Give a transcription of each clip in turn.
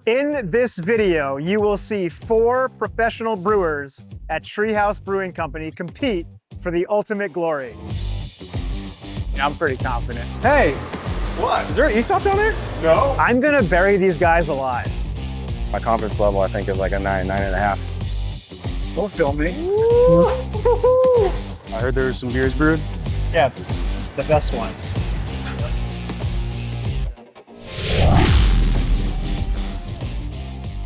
In this video, you will see 4 professional brewers at Treehouse Brewing Company compete for the ultimate glory. I'm pretty confident. Hey, What? is there an e-stop down there? No. I'm gonna bury these guys alive. My confidence level, I think, is like a 9.5. Don't film me. I heard there's some beers brewed. Yeah, the best ones.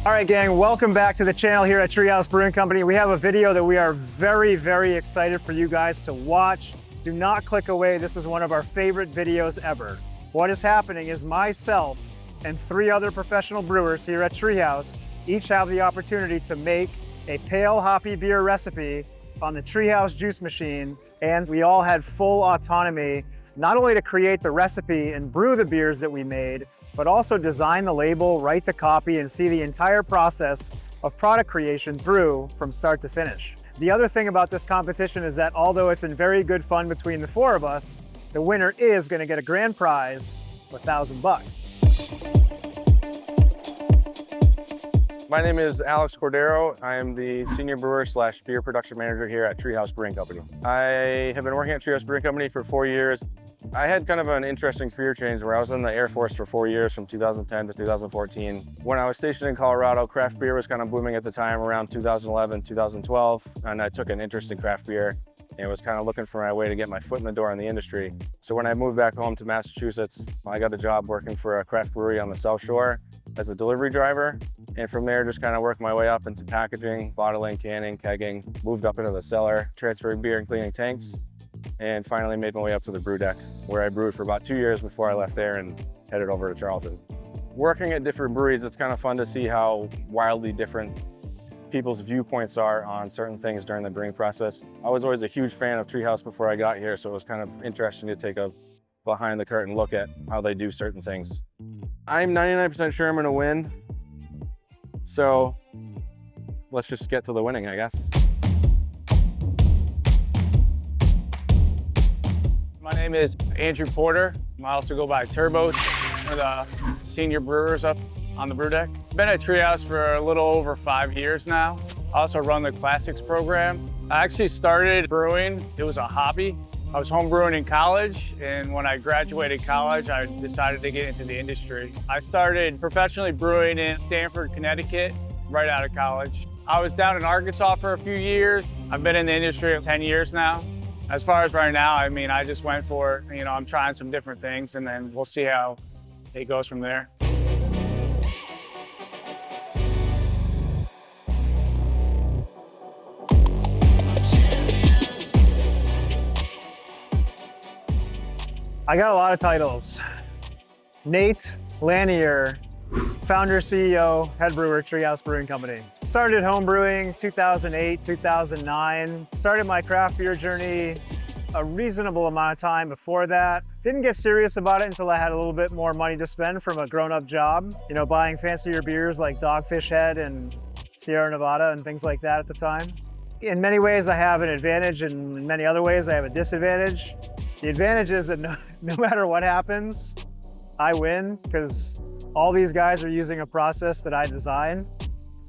All right, gang, welcome back to the channel here at Treehouse Brewing Company. We have a video that we are very, very excited for you guys to watch. Do not click away. This is one of our favorite videos ever. What is happening is myself and 3 other professional brewers here at Treehouse each have the opportunity to make a pale hoppy beer recipe on the Treehouse juice machine. And we all had full autonomy, not only to create the recipe and brew the beers that we made, but also design the label, write the copy, and see the entire process of product creation through from start to finish. The other thing about this competition is that although it's in very good fun between the 4 of us, the winner is gonna get a grand prize of $1,000. My name is Alex Cordo. I am the senior brewer / beer production manager here at Treehouse Brewing Company. I have been working at Treehouse Brewing Company for 4 years. I had kind of an interesting career change where I was in the Air Force for 4 years, from 2010 to 2014. When I was stationed in Colorado, craft beer was kind of booming at the time around 2011, 2012, and I took an interest in craft beer and was kind of looking for my way to get my foot in the door in the industry. So when I moved back home to Massachusetts, I got a job working for a craft brewery on the South Shore as a delivery driver. And from there, just kind of worked my way up into packaging, bottling, canning, kegging, moved up into the cellar, transferred beer and cleaning tanks, and finally made my way up to the brew deck, where I brewed for about 2 years before I left there and headed over to Charlton. Working at different breweries, it's kind of fun to see how wildly different people's viewpoints are on certain things during the brewing process. I was always a huge fan of Treehouse before I got here, so it was kind of interesting to take a behind the curtain look at how they do certain things. I'm 99% sure I'm gonna win, so let's just get to the winning, I guess. My name is Andrew Porter. I also go by Turbo, one of the senior brewers up on the brew deck. Been at Treehouse for a little over 5 years now. I also run the classics program. I actually started brewing, it was a hobby. I was home brewing in college, and when I graduated college, I decided to get into the industry. I started professionally brewing in Stamford, Connecticut, right out of college. I was down in Arkansas for a few years. I've been in the industry 10 years now. As far as right now, I mean, I just went for, I'm trying some different things, and then we'll see how it goes from there. I got a lot of titles. Nate Lanier, founder, CEO, head brewer, Treehouse Brewing Company. Started home brewing 2008, 2009. Started my craft beer journey a reasonable amount of time before that. Didn't get serious about it until I had a little bit more money to spend from a grown-up job. Buying fancier beers like Dogfish Head and Sierra Nevada and things like that at the time. In many ways, I have an advantage, and in many other ways, I have a disadvantage. The advantage is that no matter what happens, I win, because all these guys are using a process that I designed.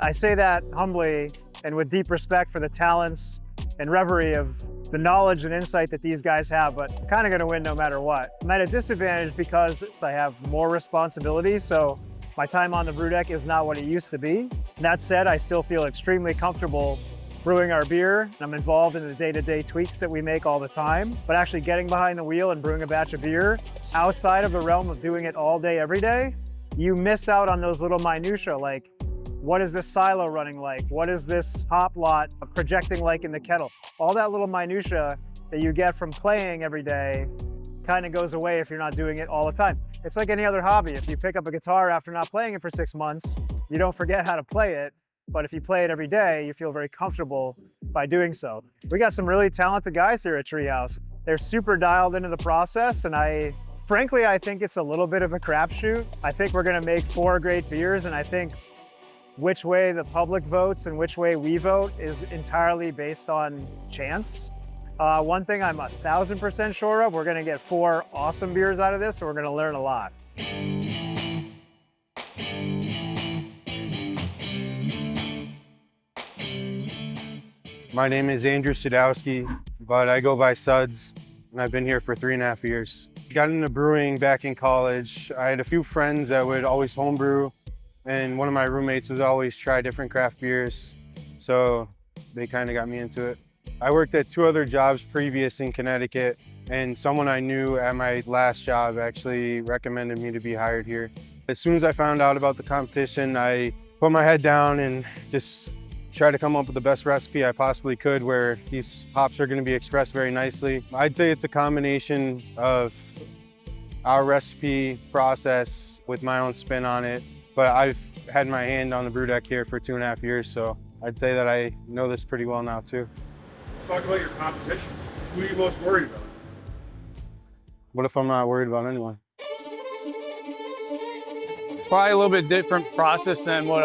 I say that humbly and with deep respect for the talents and reverie of the knowledge and insight that these guys have, but I'm kind of gonna win no matter what. I'm at a disadvantage because I have more responsibility, so my time on the brew deck is not what it used to be. That said, I still feel extremely comfortable brewing our beer. I'm involved in the day-to-day tweaks that we make all the time, but actually getting behind the wheel and brewing a batch of beer outside of the realm of doing it all day, every day, you miss out on those little minutia, like what is this silo running like? What is this hop lot projecting like in the kettle? All that little minutia that you get from playing every day kind of goes away if you're not doing it all the time. It's like any other hobby. If you pick up a guitar after not playing it for 6 months, you don't forget how to play it. But if you play it every day, you feel very comfortable by doing so. We got some really talented guys here at Treehouse. They're super dialed into the process, and frankly, I think it's a little bit of a crapshoot. I think we're gonna make 4 great beers, and I think which way the public votes and which way we vote is entirely based on chance. One thing I'm 1,000% sure of, we're gonna get 4 awesome beers out of this, and we're gonna learn a lot. My name is Andrew Sadowski, but I go by Suds, and I've been here for 3.5 years. Got into brewing back in college. I had a few friends that would always homebrew, and one of my roommates would always try different craft beers, so they kind of got me into it. I worked at 2 other jobs previous in Connecticut, and someone I knew at my last job actually recommended me to be hired here. As soon as I found out about the competition, I put my head down and just try to come up with the best recipe I possibly could where these hops are going to be expressed very nicely. I'd say it's a combination of our recipe process with my own spin on it, but I've had my hand on the brew deck here for 2.5 years, so I'd say that I know this pretty well now too. Let's talk about your competition. Who are you most worried about? What if I'm not worried about anyone? Probably a little bit different process than what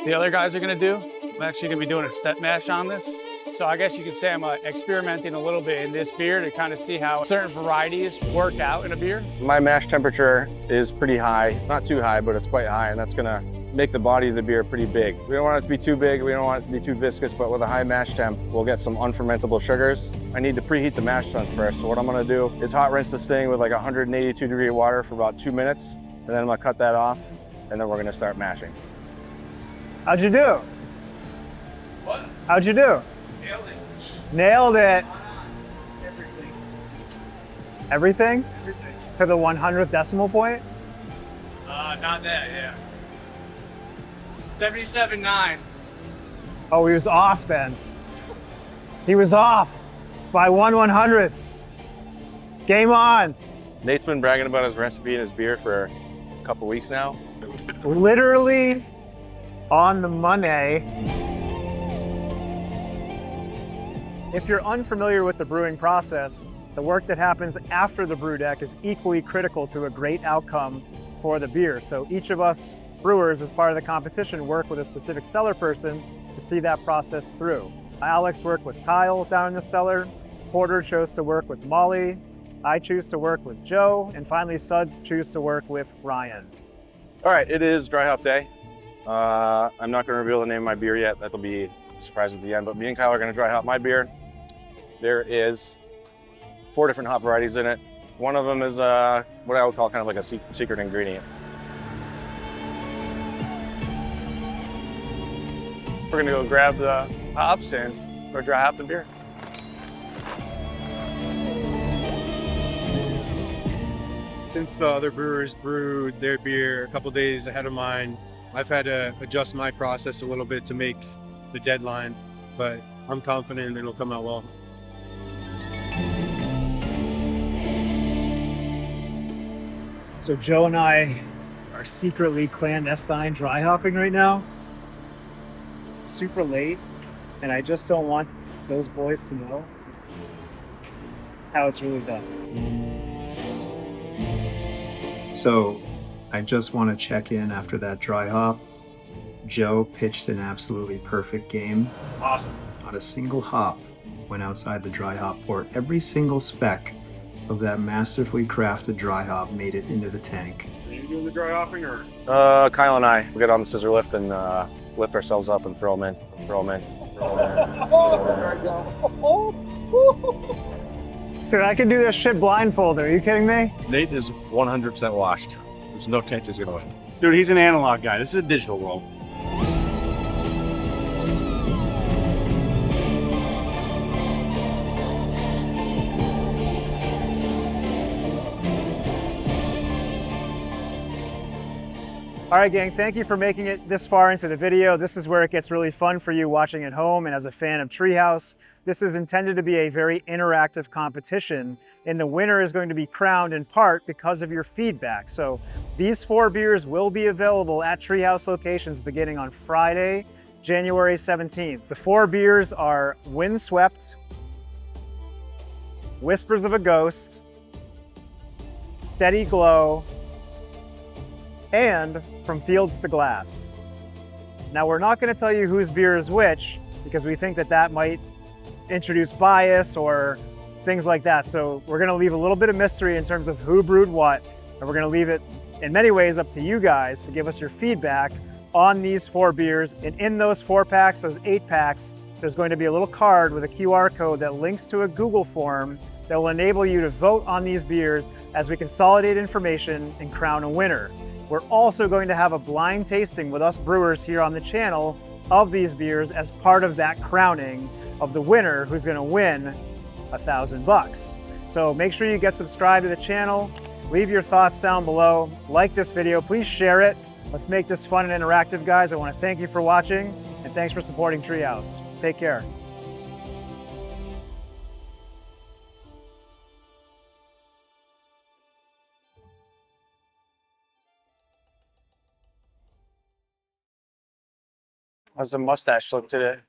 the other guys are gonna do. I'm actually gonna be doing a step mash on this. So I guess you could say I'm experimenting a little bit in this beer to kind of see how certain varieties work out in a beer. My mash temperature is pretty high, not too high, but it's quite high, and that's gonna make the body of the beer pretty big. We don't want it to be too big, we don't want it to be too viscous, but with a high mash temp, we'll get some unfermentable sugars. I need to preheat the mash tuns first, so what I'm gonna do is hot rinse this thing with like 182-degree water for about 2 minutes, and then I'm gonna cut that off, and then we're gonna start mashing. How'd you do? What? How'd you do? Nailed it. Nailed it. Everything. Everything? Everything. To the 100th decimal point? Not that, yeah. 77.9. Oh, he was off then. He was off by 1/100th. Game on. Nate's been bragging about his recipe and his beer for a couple weeks now. Literally on the money. If you're unfamiliar with the brewing process, the work that happens after the brew deck is equally critical to a great outcome for the beer. So each of us brewers, as part of the competition, work with a specific cellar person to see that process through. Alex worked with Kyle down in the cellar. Porter chose to work with Molly. I choose to work with Joe. And finally, Suds choose to work with Ryan. All right, it is dry hop day. I'm not gonna reveal the name of my beer yet. That'll be a surprise at the end, but me and Kyle are gonna dry hop my beer. There is 4 different hop varieties in it. One of them is what I would call kind of like a secret ingredient. We're gonna go grab the hops and go dry hop the beer. Since the other brewers brewed their beer a couple days ahead of mine, I've had to adjust my process a little bit to make the deadline, but I'm confident it'll come out well. So Joe and I are secretly clandestine dry hopping right now. Super late, and I just don't want those boys to know how it's really done. So I just want to check in after that dry hop. Joe pitched an absolutely perfect game. Awesome. Not a single hop went outside the dry hop port. Every single speck of that masterfully crafted dry hop made it into the tank. Are you doing the dry hopping or? Kyle and I, we get on the scissor lift and lift ourselves up and throw them in, throw them in, throw them in. Dude, I could do this shit blindfolded. Are you kidding me? Nate is 100% washed. There's no chance he's gonna win. Dude, he's an analog guy. This is a digital world. All right, gang, thank you for making it this far into the video. This is where it gets really fun for you watching at home and as a fan of Treehouse. This is intended to be a very interactive competition, and the winner is going to be crowned in part because of your feedback. So these 4 beers will be available at Treehouse locations beginning on Friday, January 17th. The 4 beers are Windswept, Whispers of a Ghost, Steady Glow, and From Fields to Glass. Now, we're not going to tell you whose beer is which because we think that that might introduce bias or things like that. So we're going to leave a little bit of mystery in terms of who brewed what, and we're going to leave it in many ways up to you guys to give us your feedback on these 4 beers. And in those 4 packs, those 8 packs, there's going to be a little card with a QR code that links to a Google form that will enable you to vote on these beers as we consolidate information and crown a winner. We're also going to have a blind tasting with us brewers here on the channel of these beers as part of that crowning of the winner who's going to win $1,000. So make sure you get subscribed to the channel, leave your thoughts down below, like this video, please share it. Let's make this fun and interactive, guys. I want to thank you for watching and thanks for supporting Treehouse. Take care. How's the mustache look today?